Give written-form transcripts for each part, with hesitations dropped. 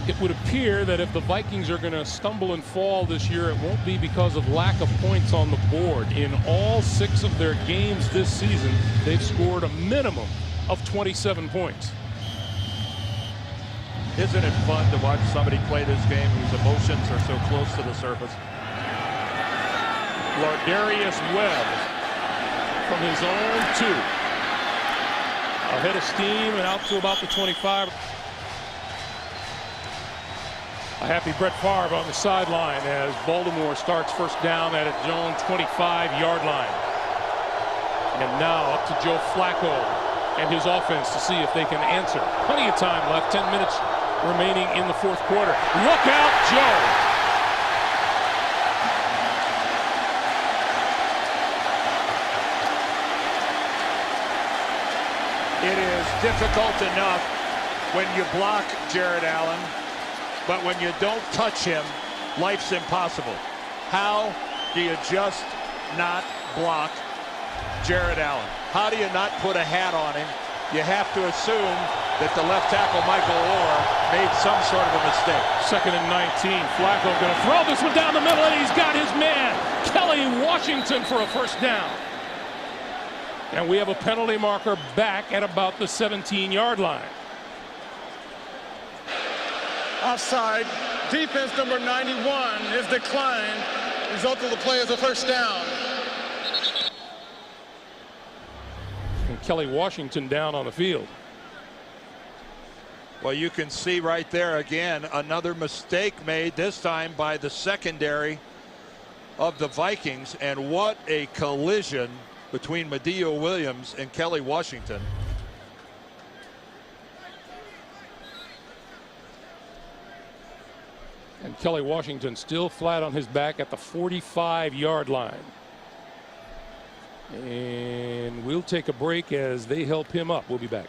It would appear that if the Vikings are going to stumble and fall this year, it won't be because of lack of points on the board. In all 6 of their games this season, they've scored a minimum of 27 points. Isn't it fun to watch somebody play this game whose emotions are so close to the surface? Lardarius Webb from his own 2. Ahead of steam and out to about the 25. A happy Brett Favre on the sideline as Baltimore starts first down at its own 25-yard line. And now up to Joe Flacco and his offense to see if they can answer. Plenty of time left, 10 minutes remaining in the 4th quarter. Look out, Joe! It is difficult enough when you block Jared Allen, but when you don't touch him, life's impossible. How do you just not block Jared Allen? How do you not put a hat on him? You have to assume that the left tackle, Michael Orr, made some sort of a mistake. 2nd and 19. Flacco going to throw this one down the middle, and he's got his man, Kelly Washington, for a first down. And we have a penalty marker back at about the 17-yard line. Offside. Defense number 91 is declined. Result of the play is a first down. And Kelly Washington down on the field. Well, you can see right there again another mistake made, this time by the secondary of the Vikings. And what a collision between Madieu Williams and Kelly Washington. And Kelly Washington still flat on his back at the 45-yard line. And we'll take a break as they help him up. We'll be back.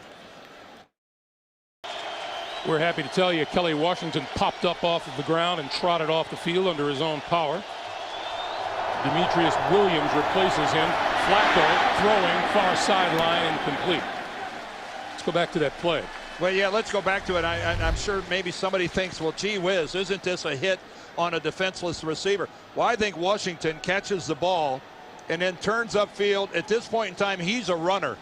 We're happy to tell you Kelly Washington popped up off of the ground and trotted off the field under his own power. Demetrius Williams replaces him. Flacco throwing far sideline incomplete. Let's go back to that play. Well, yeah, let's go back to it. I'm sure maybe somebody thinks, well, gee whiz, isn't this a hit on a defenseless receiver? Well, I think Washington catches the ball and then turns upfield. At this point in time, he's a runner.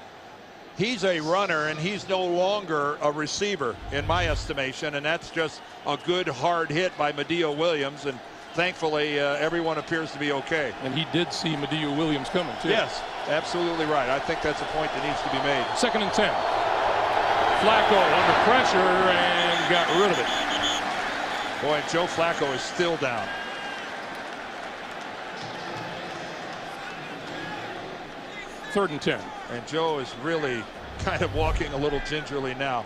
He's a runner, and he's no longer a receiver, in my estimation, and that's just a good, hard hit by Madieu Williams, and thankfully, everyone appears to be okay. And he did see Madieu Williams coming, too. Yes, absolutely right. I think that's a point that needs to be made. 2nd and 10. Flacco under pressure and got rid of it. Boy, Joe Flacco is still down. Third and 10. And Joe is really kind of walking a little gingerly now.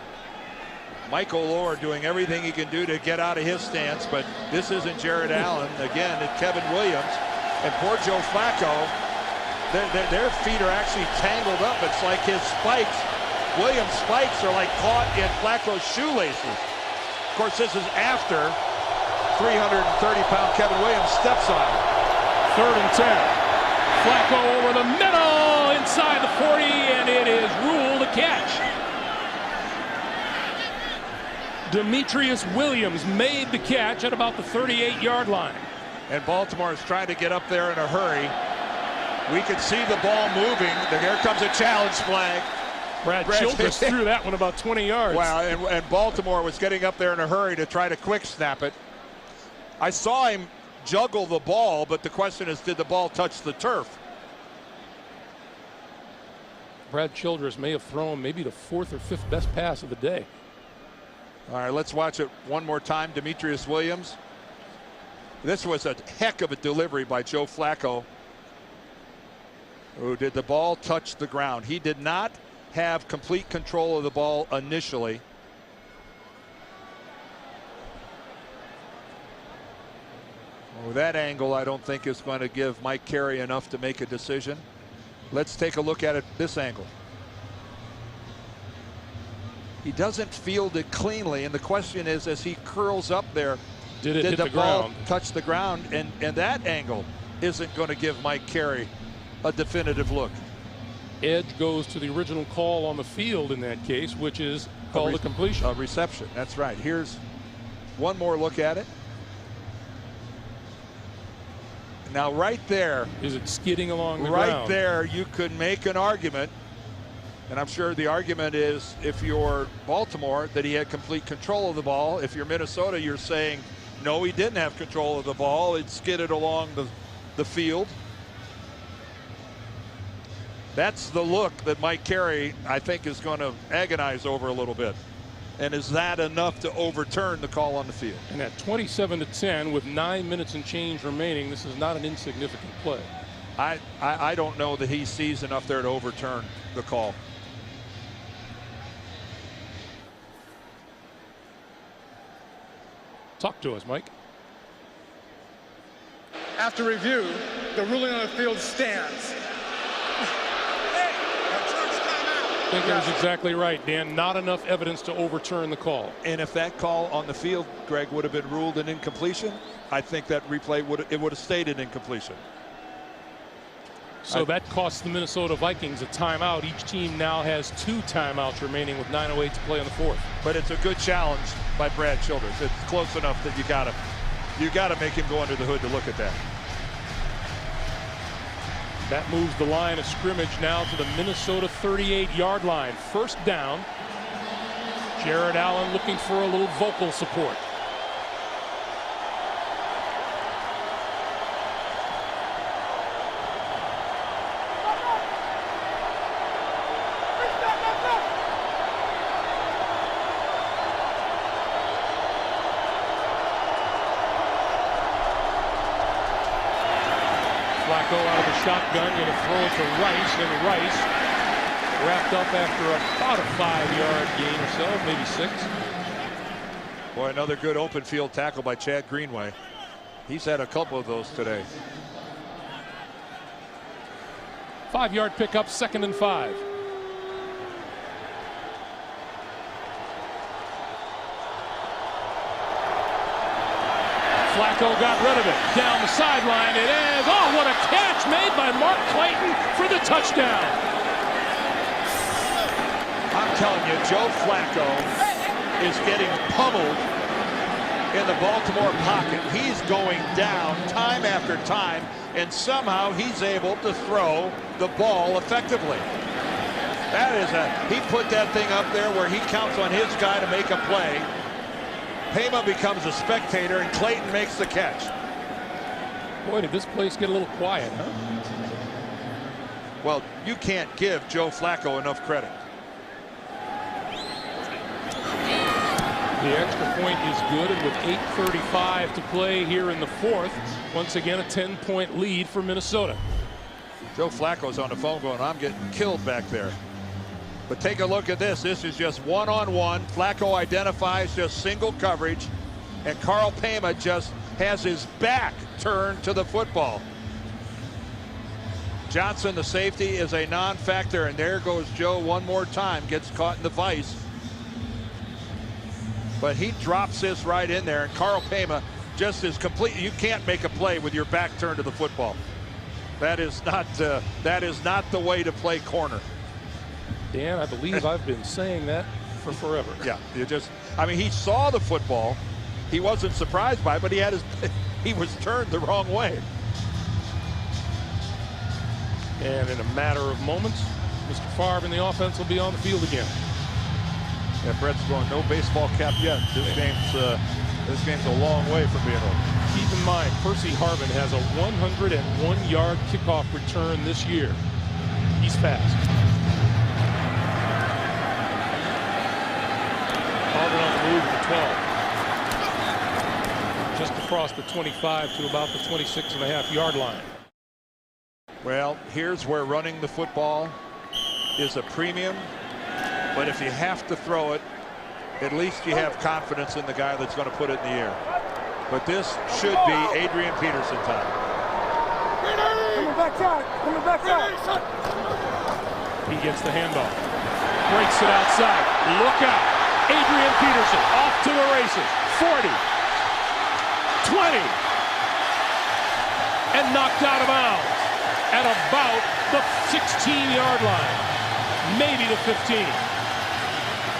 Michael Orr doing everything he can do to get out of his stance, but this isn't Jared Allen. Again, it's Kevin Williams. And poor Joe Flacco, their feet are actually tangled up. It's like his spikes, Williams' spikes are like caught in Flacco's shoelaces. Of course, this is after 330-pound Kevin Williams steps on him. 3rd and 10. Flacco over the middle inside the 40, and it is ruled a catch. Demetrius Williams made the catch at about the 38-yard line. And Baltimore is trying to get up there in a hurry. We can see the ball moving. Here comes a challenge flag. Brad Childress threw that one about 20 yards. Wow, and Baltimore was getting up there in a hurry to try to quick snap it. I saw him juggle the ball, but the question is, did the ball touch the turf? Brad Childress may have thrown maybe the 4th or 5th best pass of the day. All right, let's watch it one more time. Demetrius Williams. This was a heck of a delivery by Joe Flacco. Oh, did the ball touch the ground? He did not have complete control of the ball initially. Oh, that angle I don't think is going to give Mike Carey enough to make a decision. Let's take a look at it this angle. He doesn't field it cleanly, and the question is, as he curls up there, did the ball ground? Touch the ground? And that angle isn't going to give Mike Carey a definitive look. Edge goes to the original call on the field in that case, which is called a completion. A reception. That's right. Here's one more look at it. Now right there. Is it skidding along the ground? ground? Right there, you could make an argument, and I'm sure the argument is, if you're Baltimore, that he had complete control of the ball. If you're Minnesota, you're saying, no, he didn't have control of the ball. It skidded along the field. That's the look that Mike Carey, I think, is going to agonize over a little bit. And is that enough to overturn the call on the field? And at 27-10 with 9 minutes and change remaining, this is not an insignificant play. I don't know that he sees enough there to overturn the call. Talk to us, Mike. After review, the ruling on the field stands. I think that was exactly right, Dan. Not enough evidence to overturn the call. And if that call on the field, Greg, would have been ruled an incompletion, I think that replay would have stayed an incompletion. So that costs the Minnesota Vikings a timeout. Each team now has 2 timeouts remaining with 9:08 to play in the 4th. But it's a good challenge by Brad Childers. It's close enough that you gotta make him go under the hood to look at that. That moves the line of scrimmage now to the Minnesota 38-yard line. First down. Jared Allen looking for a little vocal support. Flacco out of the shotgun, going to throw it to Rice, and Rice wrapped up after about a 5-yard gain or so, maybe 6. Boy, another good open field tackle by Chad Greenway. He's had a couple of those today. 5-yard pickup, 2nd and 5. Flacco got rid of it. Down the sideline it is. Oh, what a catch made by Mark Clayton for the touchdown. I'm telling you, Joe Flacco is getting pummeled in the Baltimore pocket. He's going down time after time, and somehow he's able to throw the ball effectively. He put that thing up there where he counts on his guy to make a play. Pema becomes a spectator, and Clayton makes the catch. Boy, did this place get a little quiet, huh? Well, you can't give Joe Flacco enough credit. The extra point is good, and with 8:35 to play here in the 4th, once again a 10-point lead for Minnesota. Joe Flacco's on the phone going, I'm getting killed back there. But take a look at this. This is just one-on-one. Flacco identifies just single coverage, and Carl Pema just has his back turned to the football. Johnson, the safety, is a non-factor, and there goes Joe one more time, gets caught in the vice. But he drops this right in there, and Carl Pema just is complete. You can't make a play with your back turned to the football. That is not the way to play corner. Dan, I believe I've been saying that for forever. Yeah, I mean, he saw the football. He wasn't surprised by it, but he was turned the wrong way. And in a matter of moments, Mr. Favre and the offense will be on the field again. Yeah, Brett's going no baseball cap yet. This game's a long way from being over. Keep in mind, Percy Harvin has a 101-yard kickoff return this year. He's fast. Harvin on the move to 12. Just across the 25 to about the 26.5-yard line. Well, here's where running the football is a premium. But if you have to throw it, at least you have confidence in the guy that's going to put it in the air. But this should be Adrian Peterson time. Coming backside. Coming backside. He gets the handoff. Breaks it outside. Look out. Adrian Peterson off to the races. 40. 20. And knocked out of bounds at about the 16-yard line. Maybe the 15.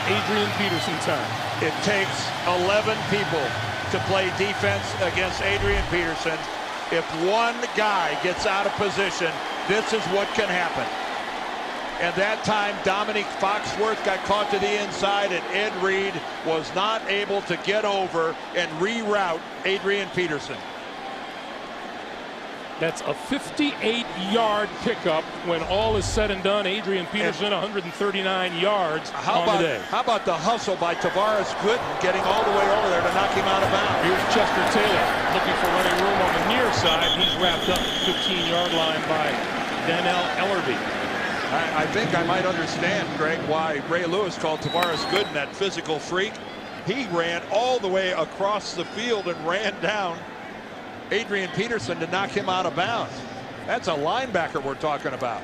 Adrian Peterson time. It takes 11 people to play defense against Adrian Peterson. If one guy gets out of position, this is what can happen. And that time, Dominique Foxworth got caught to the inside, and Ed Reed was not able to get over and reroute Adrian Peterson. That's a 58-yard pickup when all is said and done. Adrian Peterson, 139 yards on the day. How about the hustle by Tavares Gooden getting all the way over there to knock him out of bounds? Here's Chester Taylor looking for running room on the near side. He's wrapped up at the 15-yard line by Dannell Ellerbe. I think I might understand, Greg, why Ray Lewis called Tavares Gooden that physical freak. He ran all the way across the field and ran down Adrian Peterson to knock him out of bounds. That's a linebacker we're talking about.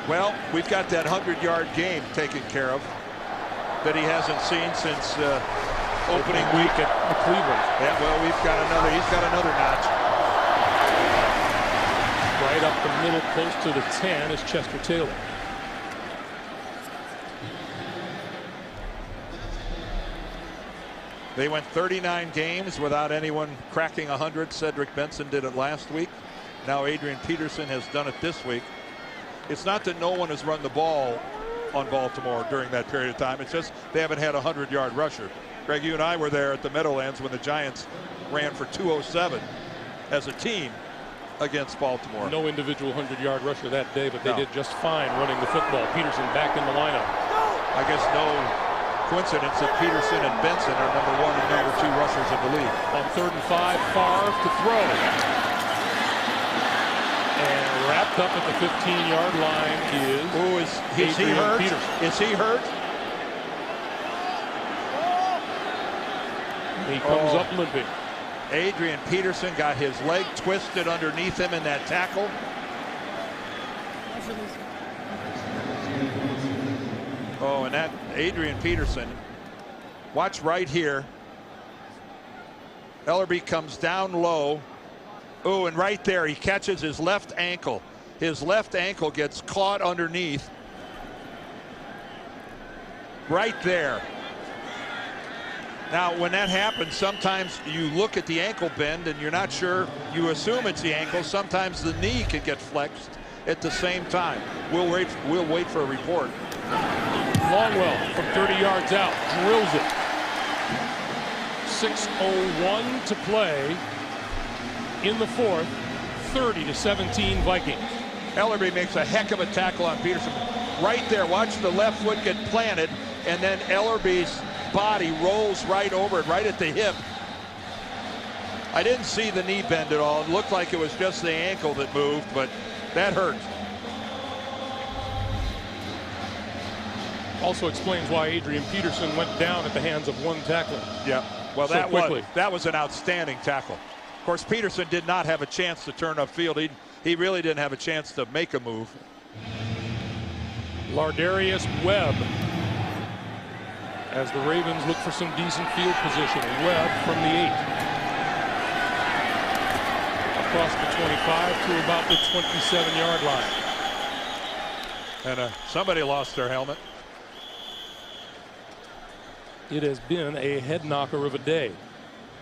Well, we've got that 100-yard game taken care of that he hasn't seen since opening week at Cleveland. Yeah, well, he's got another notch. Right up the middle, close to the 10, is Chester Taylor. They went 39 games without anyone cracking 100. Cedric Benson did it last week. Now Adrian Peterson has done it this week. It's not that no one has run the ball on Baltimore during that period of time. It's just they haven't had a 100-yard rusher. Greg, you and I were there at the Meadowlands when the Giants ran for 207 as a team against Baltimore. No individual 100-yard rusher that day, but they did just fine running the football. Peterson back in the lineup. I guess no coincidence that Peterson and Benson are number 1 and number 2 rushers of the league. On 3rd and 5, Favre to throw. And wrapped up at the 15-yard line is he hurt? Peterson. Is he hurt? He comes up limping. Adrian Peterson got his leg twisted underneath him in that tackle. Oh, and that Adrian Peterson, watch right here. Ellerbe comes down low. Oh, and right there he catches his left ankle. His left ankle gets caught underneath. Right there. Now, when that happens, sometimes you look at the ankle bend and you're not sure. You assume it's the ankle. Sometimes the knee can get flexed at the same time. We'll wait for a report. Longwell from 30 yards out drills it. 6:01 to play in the 4th. 30-17 Vikings. Ellerbe makes a heck of a tackle on Peterson. Right there, watch the left foot get planted, and then Ellerbe's body rolls right over it, right at the hip. I didn't see the knee bend at all. It looked like it was just the ankle that moved, but that hurt. Also explains why Adrian Peterson went down at the hands of one tackler. Yeah, well, so that was an outstanding tackle. Of course, Peterson did not have a chance to turn upfield. He really didn't have a chance to make a move. Lardarius Webb, as the Ravens look for some decent field position. Webb from the 8. Across the 25 to about the 27-yard line. And somebody lost their helmet. It has been a head knocker of a day.